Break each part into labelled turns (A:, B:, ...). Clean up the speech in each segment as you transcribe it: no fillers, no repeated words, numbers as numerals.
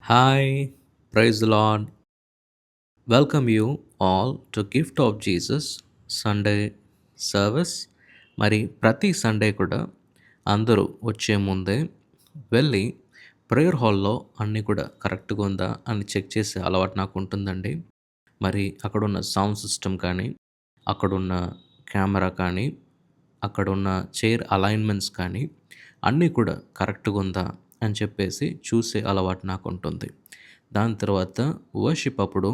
A: Hi, praise the Lord. Welcome you all to Gift of Jesus Sunday service. మరి ప్రతి Sunday కూడా అందరూ వచ్చే ముందే వెళ్ళి ప్రేయర్ హాల్లో అన్నీ కూడా కరెక్ట్గా ఉందా అని చెక్ చేసే అలవాటు నాకు ఉంటుందండి. మరి అక్కడున్న సౌండ్ సిస్టమ్ కానీ, అక్కడున్న కెమెరా కానీ, అక్కడున్న చైర్ అలైన్మెంట్స్ కానీ అన్నీ కూడా కరెక్ట్గా ఉందా అని చెప్పేసి చూసే అలవాటు నాకు ఉంటుంది. దాని తర్వాత వర్షిప్ అప్పుడు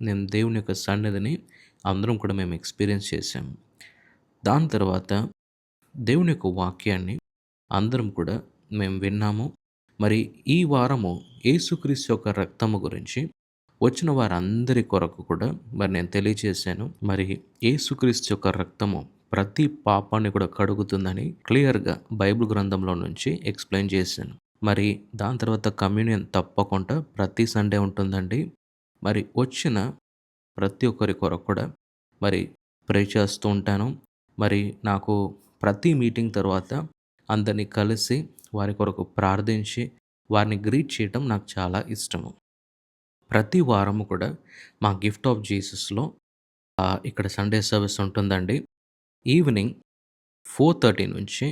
A: నేను దేవుని యొక్క సన్నిధిని అందరం కూడా మేము ఎక్స్‌పీరియన్స్ చేశాము. దాని తర్వాత దేవుని యొక్క వాక్యాన్ని అందరం కూడా మేము విన్నాము. మరి ఈ వారము యేసుక్రీస్తు యొక్క రక్తము గురించి వచ్చిన వారందరి కొరకు కూడా మరి నేను తెలియజేశాను. మరి యేసుక్రీస్తు యొక్క రక్తము ప్రతి పాపాన్ని కూడా కడుగుతుందని క్లియర్‌గా బైబిల్ గ్రంథంలో నుంచి ఎక్స్‌ప్లెయిన్ చేశాను. మరి దాని తర్వాత కమ్యూనియన్ తప్పకుండా ప్రతి సండే ఉంటుందండి. మరి వచ్చిన ప్రతి ఒక్కరి కొరకు కూడా మరి ప్రే చేస్తూ ఉంటాను. మరి నాకు ప్రతి మీటింగ్ తర్వాత అందరిని కలిసి వారి కొరకు ప్రార్థించి వారిని గ్రీట్ చేయటం నాకు చాలా ఇష్టము. ప్రతి వారము కూడా మా గిఫ్ట్ ఆఫ్ జీసస్‌లో ఇక్కడ సండే సర్వీస్ ఉంటుందండి. ఈవినింగ్ 4:30 నుంచి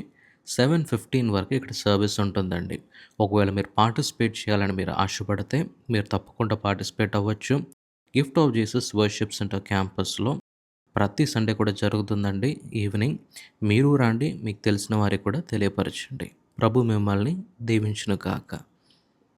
A: 7:15 వరకు ఇక్కడ సర్వీస్ ఉంటుందండి. ఒకవేళ మీరు పార్టిసిపేట్ చేయాలని మీరు ఆశపడితే మీరు తప్పకుండా పార్టిసిపేట్ అవ్వచ్చు. Gift of Jesus worship centre క్యాంపస్‌లో ప్రతి సండే కూడా జరుగుతుందండి ఈవినింగ్. మీరు రండి. మీకు తెలిసిన వారికి కూడా తెలియపరచండి. ప్రభు మిమ్మల్ని దీవించును గాక.